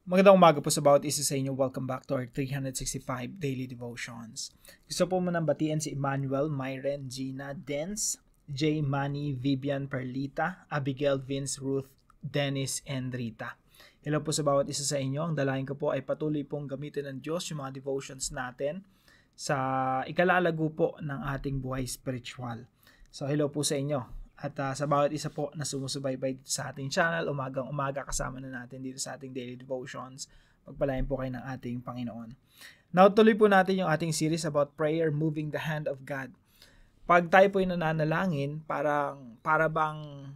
Magandang umaga po sa bawat isa sa inyo. Welcome back to our 365 Daily Devotions. Gusto po munang batiin si Emmanuel, Myren, Gina, Dens, Jay, Manny, Vivian, Perlita, Abigail, Vince, Ruth, Dennis, and Rita. Hello po sa bawat isa sa inyo. Ang dalahin ko po ay patuloy pong gamitin ng Diyos yung mga devotions natin sa ikalalago po ng ating buhay spiritual. So hello po sa inyo. At sa bawat isa po na sumusubaybay sa ating channel, umagang-umaga kasama na natin dito sa ating daily devotions. Pagpalain po kayo ng ating Panginoon. Now, tuloy po natin yung ating series about prayer, moving the hand of God. Pag tayo po ay nananalangin, para bang,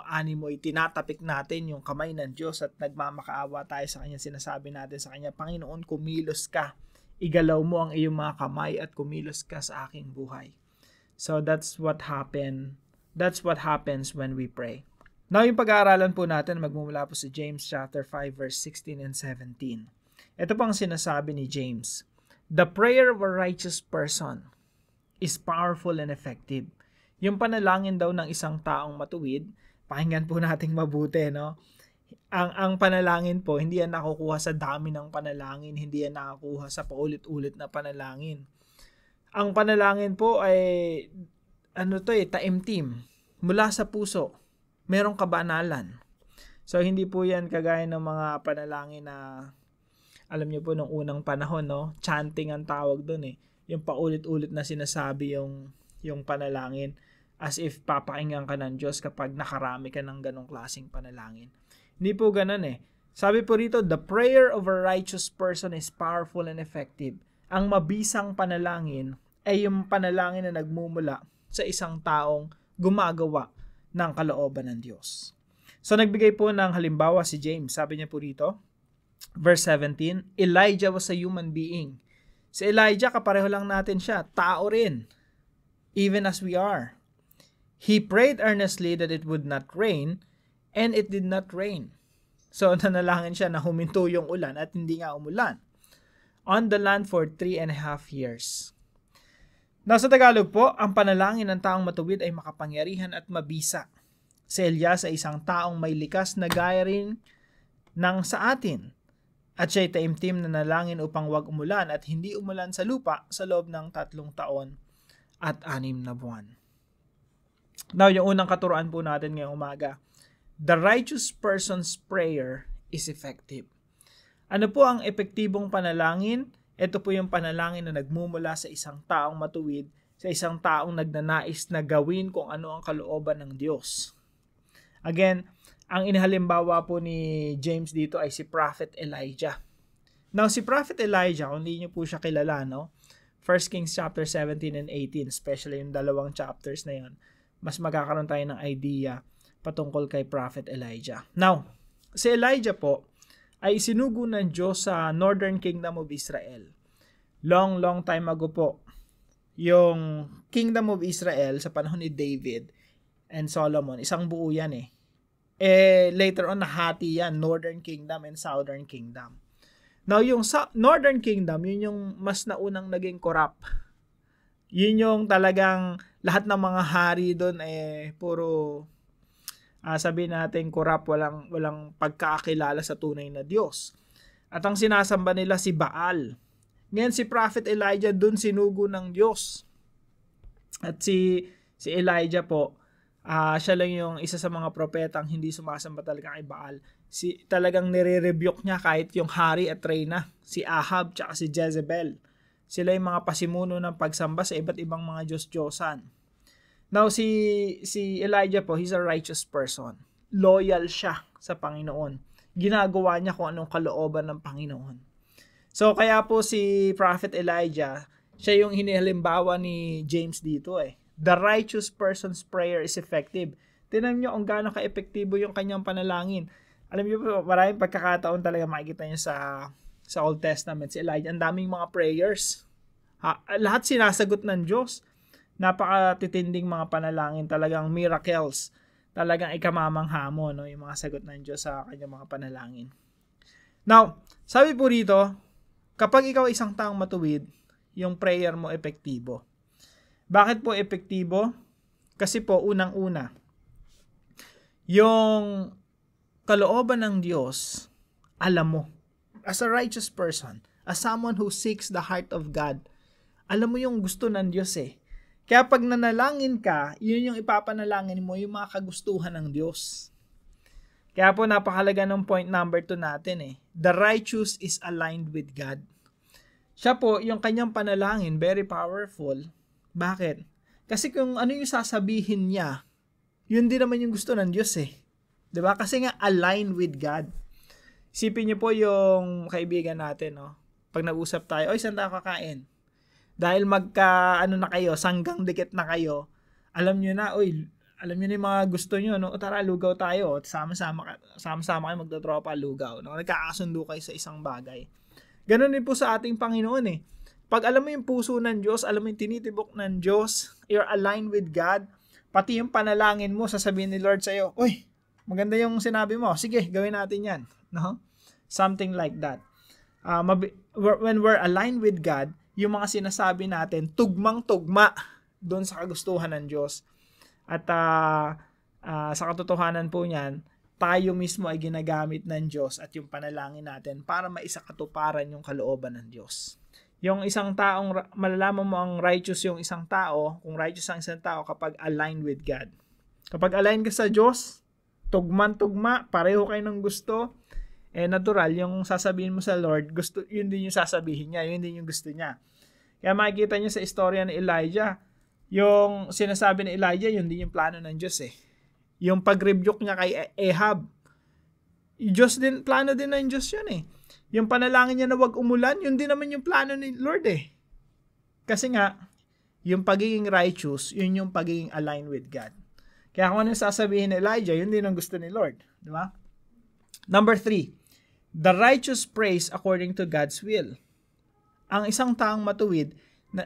animoy, tinatapik natin yung kamay ng Diyos at nagmamakaawa tayo sa Kanya. Sinasabi natin sa Kanya, Panginoon, kumilos ka. Igalaw mo ang iyong mga kamay at kumilos ka sa aking buhay. So, that's what happens when we pray. Now, yung pag-aaralan po natin magmumula po sa James chapter 5 verse 16 and 17. Ito pang sinasabi ni James. The prayer of a righteous person is powerful and effective. Yung panalangin daw ng isang taong matuwid, pakinggan po nating mabuti, no? Ang panalangin po, hindi yan nakukuha sa dami ng panalangin, hindi yan nakukuha sa paulit-ulit na panalangin. Ang panalangin po ay taimtim, mula sa puso, merong kabanalan. So, hindi po yan kagaya ng mga panalangin na, alam niyo po, nung unang panahon, no? Chanting ang tawag doon eh. Yung paulit-ulit na sinasabi yung panalangin as if papakinggan ka ng Diyos kapag nakarami ka ng ganong klaseng panalangin. Hindi po ganun eh. Sabi po rito, the prayer of a righteous person is powerful and effective. Ang mabisang panalangin ay yung panalangin na nagmumula sa isang taong gumagawa ng kalooban ng Diyos. So, nagbigay po ng halimbawa si James. Sabi niya po rito, verse 17, Elijah was a human being. Si Elijah, kapareho lang natin siya. Tao rin. Even as we are. He prayed earnestly that it would not rain, and it did not rain. So, nanalangin siya na huminto yung ulan at hindi nga umulan. On the land for 3.5 years. Now, sa Tagalog po, ang panalangin ng taong matuwid ay makapangyarihan at mabisa. Si Elias ay isang taong may likas na gaya rin ng sa atin. At siya'y taimtim na nalangin upang wag umulan at hindi umulan sa lupa sa loob ng 3 taon at 6 na buwan. Now, yung unang katuruan po natin ngayong umaga. The righteous person's prayer is effective. Ano po ang epektibong panalangin? Ito po yung panalangin na nagmumula sa isang taong matuwid, sa isang taong nagnanais na gawin kung ano ang kalooban ng Diyos. Again, ang inihalimbawa po ni James dito ay si Prophet Elijah. Now, si Prophet Elijah, kung hindi niyo po siya kilala, no? 1 Kings chapter 17 and 18, especially yung 2 chapters na yun, mas magkakaroon tayo ng idea patungkol kay Prophet Elijah. Now, si Elijah po, ay isinugo ng Diyos sa Northern Kingdom of Israel. Long time ago po, yung Kingdom of Israel sa panahon ni David and Solomon, isang buo yan eh. Later on, nahati yan, Northern Kingdom and Southern Kingdom. Now, yung Northern Kingdom, yun yung mas naunang naging corrupt. Yun yung talagang lahat ng mga hari doon puro sabihin natin corrupt, walang pagkakilala sa tunay na Diyos. At ang sinasamba nila si Baal. Ngayon si Prophet Elijah dun sinugo ng Diyos. At si Elijah po, siya lang yung isa sa mga propetang hindi sumasamba talaga kay Baal. Talagang nire-rebuke niya kahit yung hari at reyna, si Ahab tsaka si Jezebel. Sila yung mga pasimuno ng pagsamba sa iba't ibang mga Diyos-Diyosan. Now, si Elijah po, he's a righteous person. Loyal siya sa Panginoon. Ginagawa niya kung anong kalooban ng Panginoon. So, kaya po si Prophet Elijah, siya yung hinihalimbawa ni James dito eh. The righteous person's prayer is effective. Tingnan niyo kung gaano ka-epektibo yung kanyang panalangin. Alam niyo po, maraming pagkakataon talaga makikita niyo sa Old Testament. Si Elijah, ang daming mga prayers. Lahat sinasagot ng Diyos. Napakatitinding mga panalangin, talagang miracles, talagang ikamamangha mo, no, yung mga sagot ng Diyos sa kanyang mga panalangin. Now, sabi po rito, kapag ikaw isang taong matuwid, yung prayer mo epektibo. Bakit po epektibo? Kasi po, unang-una, yung kalooban ng Diyos, alam mo. as a righteous person, as someone who seeks the heart of God, alam mo yung gusto ng Diyos eh. Kaya pag nanalangin ka, yun yung ipapanalangin mo, yung mga kagustuhan ng Diyos. Kaya po napakalaga ng point number 2 natin eh. The righteous is aligned with God. Siya po, yung kanyang panalangin, very powerful. Bakit? Kasi kung ano yung sasabihin niya, yun din naman yung gusto ng Diyos eh. 'Di ba? Kasi nga align with God. Isipin niyo po yung kaibigan natin, no? Pag nag-usap tayo, oy, saan tayo kakain? Dahil na kayo, sanggang dikit na kayo, alam niyo na, oy, alam niyo na yung mga gusto niyo, no? O tara, lugaw tayo. Sama-sama kayo magdotropa, lugaw, no? Nagkakasundo kayo sa isang bagay. Ganun din po sa ating Panginoon eh. Pag alam mo yung puso ng Diyos, alam mo yung tinitibok ng Diyos, you're aligned with God, pati yung panalangin mo, sasabihin ni Lord sa'yo, uy, maganda yung sinabi mo, sige, gawin natin yan. No? Something like that. When we're aligned with God, yung mga sinasabi natin, tugmang-tugma doon sa kagustuhan ng Diyos. At sa katotohanan po niyan, tayo mismo ay ginagamit ng Diyos at yung panalangin natin para maisakatuparan yung kalooban ng Diyos. Yung isang taong, malalaman mo ang righteous yung isang tao, kung righteous ang isang tao kapag aligned with God. Kapag aligned ka sa Diyos, tugman-tugma, pareho kayo ng gusto, natural, yung sasabihin mo sa Lord, gusto, yun din yung sasabihin niya, yun din yung gusto niya. Kaya makikita niyo sa istorya ni Elijah, yung sinasabi ni Elijah, yun din yung plano ng Diyos eh. Yung pag-rebuke niya kay Ahab, Diyos din, plano din ng Diyos yun eh. Yung panalangin niya na wag umulan, yun din naman yung plano ni Lord eh. Kasi nga, yung pagiging righteous, yun yung pagiging aligned with God. Kaya kung ano sasabihin ni Elijah, yun din ang gusto ni Lord. Di ba? Number 3, the righteous prays according to God's will. Ang isang taong matuwid,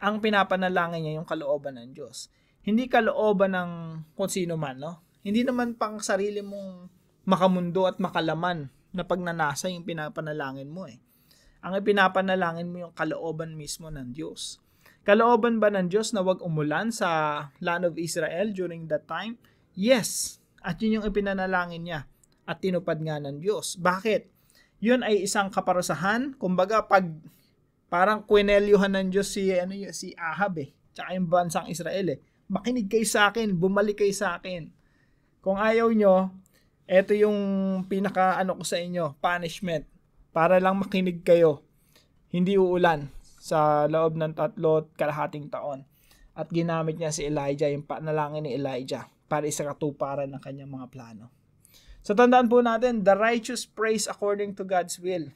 ang pinapanalangin niya yung kalooban ng Diyos. Hindi kalooban ng kung sino man, no? Hindi naman pang sarili mong makamundo at makalaman na pagnanasa yung pinapanalangin mo eh. Ang ipinapanalangin mo yung kalooban mismo ng Diyos. Kalooban ba ng Diyos na wag umulan sa land of Israel during that time? Yes. At yun yung ipinanalangin niya. At tinupad nga ng Diyos. Bakit? Yun ay isang kaparusahan. Kumbaga, pag parang kwinelyuhan ng Diyos si Ahab eh. Tsaka yung bansang Israel eh. Makinig kayo sa akin. Bumalik kayo sa akin. Kung ayaw nyo, eto yung pinaka ko sa inyo, punishment. Para lang makinig kayo. Hindi uulan sa loob ng 3.5 taon. At ginamit niya si Elijah, yung panalangin ni Elijah, para isakatuparan ng kanyang mga plano. So tandaan po natin, the righteous prays according to God's will.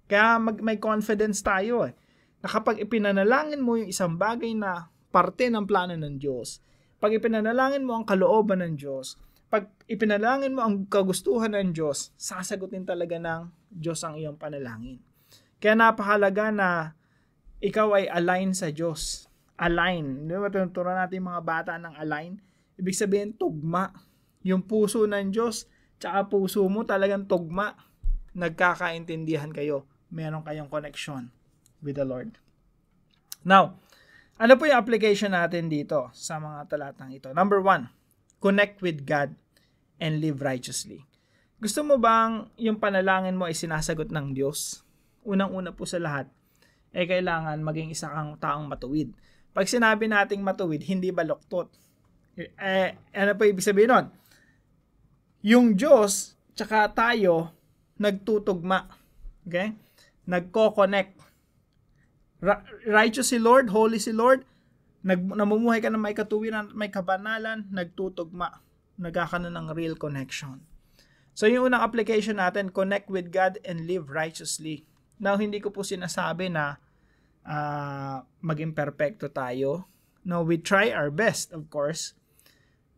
Kaya may confidence tayo eh. Na kapag ipinanalangin mo yung isang bagay na parte ng plano ng Diyos, pag ipinanalangin mo ang kalooban ng Diyos, pag ipinalangin mo ang kagustuhan ng Diyos, sasagutin talaga ng Diyos ang iyong panalangin. Kaya napakahalaga na ikaw ay align sa Diyos. Align. Hindi ba tunuturan natin mga bata ng align? Ibig sabihin, tugma. Yung puso ng Diyos, tsaka puso mo talagang tugma. Nagkakaintindihan kayo. Meron kayong connection with the Lord. Now, ano po yung application natin dito sa mga talatang ito? Number 1, connect with God and live righteously. Gusto mo bang yung panalangin mo ay sinasagot ng Diyos? Unang-una po sa lahat, kailangan maging isa kang taong matuwid. Pag sinabi nating matuwid, hindi baluktot. Ano po ibig sabihin nun? Yung Diyos, tsaka tayo, nagtutugma. Okay? Nagko-connect. Righteous si Lord, holy si Lord, namumuhay ka na may katuwiran, may kabanalan, nagtutugma. Nagkakaroon ng real connection. So yung unang application natin, connect with God and live righteously. Now, hindi ko po sinasabi na maging perfecto tayo. No, we try our best, of course.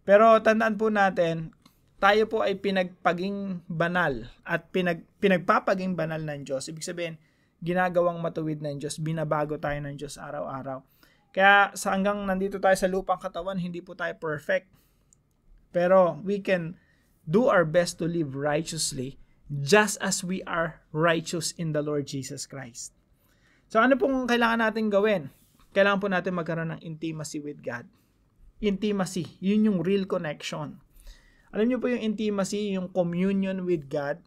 Pero tandaan po natin, tayo po ay pinagpaging banal at pinagpapaging banal ng Diyos. Ibig sabihin, ginagawang matuwid ng Diyos, binabago tayo ng Diyos araw-araw. Kaya sa hanggang nandito tayo sa lupang katawan, hindi po tayo perfect. Pero we can do our best to live righteously just as we are righteous in the Lord Jesus Christ. So ano pong kailangan natin gawin? Kailangan po natin magkaroon ng intimacy with God. Intimacy, yun yung real connection. Alam niyo po yung intimacy, yung communion with God,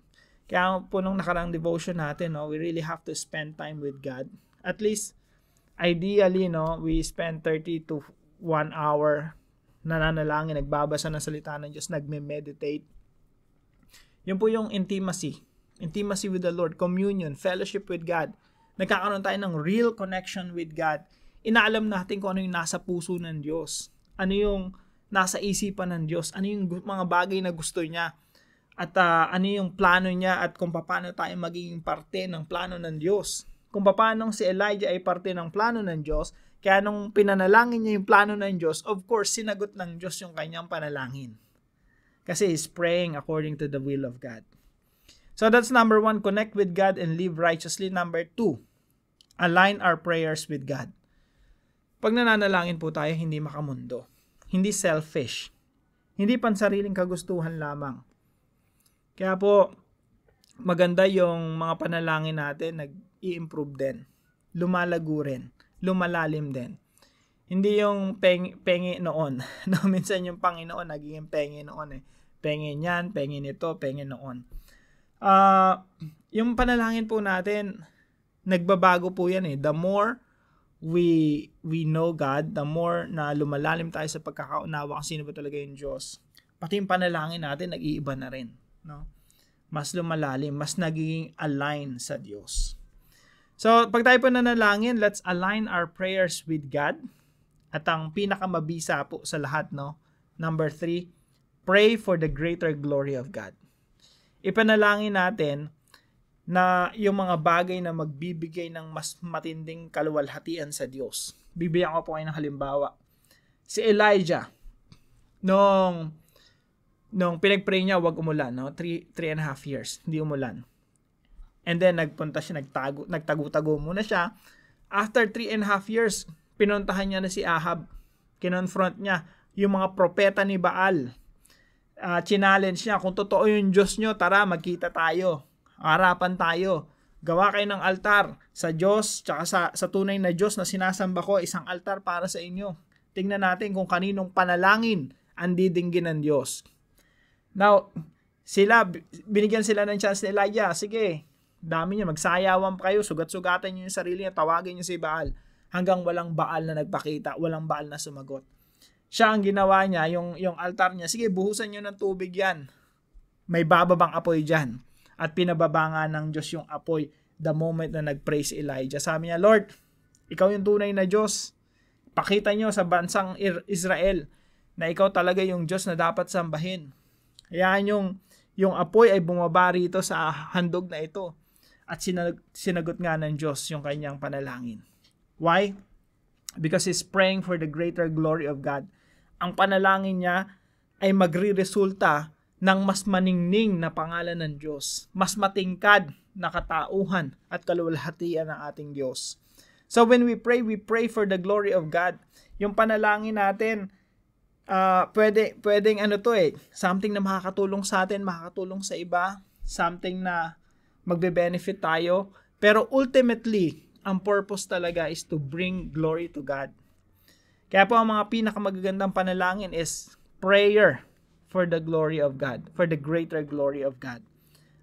Kaya po nung nakarang devotion natin, no, we really have to spend time with God. At least, ideally, no, we spend 30 to 1 hour nananalangin, nagbabasa ng salita ng Diyos, nagme-meditate. Yun po yung intimacy. Intimacy with the Lord, communion, fellowship with God. Nagkakaroon tayo ng real connection with God. Inaalam natin kung ano yung nasa puso ng Diyos. Ano yung nasa isipan ng Diyos. Ano yung mga bagay na gusto niya. At ano yung plano niya at kung paano tayo magiging parte ng plano ng Diyos. Kung paano si Elijah ay parte ng plano ng Diyos, kaya nung pinanalangin niya yung plano ng Diyos, of course, sinagot ng Diyos yung kanyang panalangin. Kasi he's praying according to the will of God. So that's number 1, connect with God and live righteously. Number 2, align our prayers with God. Pag nananalangin po tayo, hindi makamundo. Hindi selfish. Hindi pansariling kagustuhan lamang. Kaya po, maganda yung mga panalangin natin, nag-i-improve din. Lumalago rin. Lumalalim din. Hindi yung pengi noon. No, minsan yung Panginoon, naging pengi noon eh. Pengi niyan, pengi nito, pengi noon. Yung panalangin po natin, nagbabago po yan eh. The more we know God, the more na lumalalim tayo sa pagkakaunawa kung sino ba talaga yung Diyos. Pati yung panalangin natin, nag-iiba na rin. No? Mas lumalalim, mas nagiging align sa Diyos. So, pag tayo po nanalangin, let's align our prayers with God. At ang pinakamabisa po sa lahat, no? Number 3, pray for the greater glory of God. Ipanalangin natin na yung mga bagay na magbibigay ng mas matinding kaluwalhatian sa Diyos. Bibigyan ko po kayo ng halimbawa. Si Elijah, nung pinag-pray niya, wag umulan, no? 3.5 years, hindi umulan. And then, nagpunta siya, nagtago-tago muna siya. After 3.5 years, pinuntahan niya na si Ahab. Kinonfront niya yung mga propeta ni Baal. Challenge niya, kung totoo yung Diyos nyo, tara, magkita tayo. Harapan tayo. Gawa kayo ng altar sa Diyos, tsaka sa tunay na Diyos na sinasamba ko, isang altar para sa inyo. Tingnan natin kung kaninong panalangin ang didinggin ng Diyos. Now, binigyan sila ng chance ni Elijah. Sige, dami niyo, magsayawan pa kayo, sugat-sugatan niyo yung sarili niyo, tawagin niyo si Baal. Hanggang walang Baal na nagpakita, walang Baal na sumagot. Siya ang ginawa niya, yung altar niya, sige, buhusan niyo ng tubig yan. May bababang apoy dyan. At pinababa nga ng Diyos yung apoy the moment na nag-pray si Elijah. Sabi niya, Lord, ikaw yung tunay na Diyos. Pakita niyo sa bansang Israel na ikaw talaga yung Diyos na dapat sambahin. Hayaan yung apoy ay bumaba rito sa handog na ito. At sinagot nga ng Diyos yung kanyang panalangin. Why? Because he's praying for the greater glory of God. Ang panalangin niya ay magre-resulta ng mas maningning na pangalan ng Diyos. Mas matingkad na katauhan at kaluwalhatian ng ating Diyos. So when we pray for the glory of God. Yung panalangin natin, pwedeng something na makakatulong sa atin, makakatulong sa iba, something na magbe-benefit tayo. Pero ultimately, ang purpose talaga is to bring glory to God. Kaya po ang mga pinakamagagandang panalangin is prayer for the glory of God, for the greater glory of God.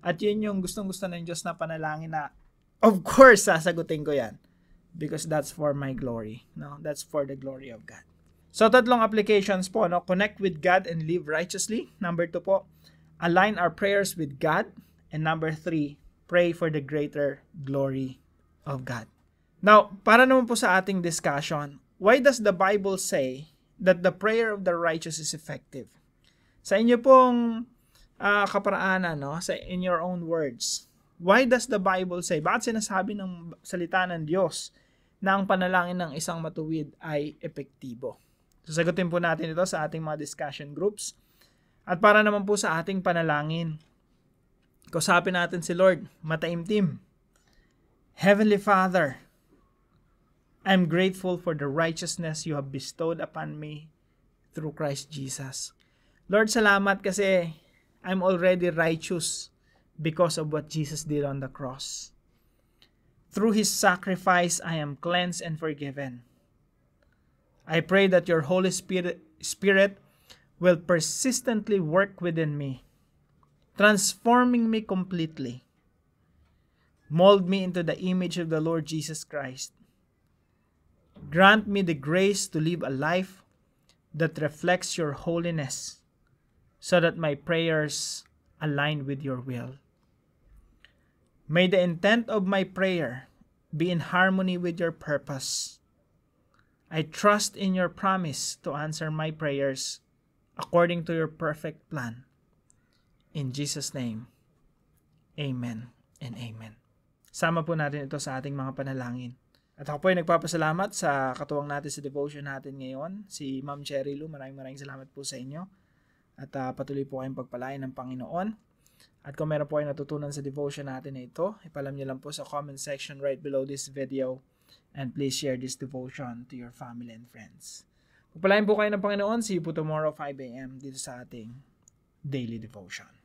At yun yung gustong-gusto ng Diyos na panalangin na, of course, sasagutin ko yan. Because that's for my glory. No? That's for the glory of God. So, 3 applications po. No? Connect with God and live righteously. Number 2 po, align our prayers with God. And number 3, pray for the greater glory of God. Now, para naman po sa ating discussion, why does the Bible say that the prayer of the righteous is effective? Sa inyo pong kaparaanan, no? In your own words, why does the Bible say, bakit sinasabi ng salita ng Diyos na ang panalangin ng isang matuwid ay epektibo? Sasagutin po natin ito sa ating mga discussion groups. At para naman po sa ating panalangin, kausapin natin si Lord, mataimtim. Heavenly Father, I'm grateful for the righteousness you have bestowed upon me through Christ Jesus. Lord, salamat kasi I'm already righteous because of what Jesus did on the cross. Through His sacrifice, I am cleansed and forgiven. I pray that your Holy Spirit will persistently work within me. transforming me completely. Mold me into the image of the Lord Jesus Christ. Grant me the grace to live a life that reflects your holiness, so that my prayers align with your will. May the intent of my prayer be in harmony with your purpose. I trust in your promise to answer my prayers according to your perfect plan. In Jesus' name, amen and amen. Sama po natin ito sa ating mga panalangin. At ako po ay nagpapasalamat sa katuwang natin sa devotion natin ngayon, si Ma'am Cherry Lou. Maraming salamat po sa inyo. At patuloy po kayong pagpalain ng Panginoon. At kung meron po kayong natutunan sa devotion natin na ito, ipalam niyo lang po sa comment section right below this video. And please share this devotion to your family and friends. Pagpalain po kayo ng Panginoon. See you po tomorrow 5 a.m. dito sa ating daily devotion.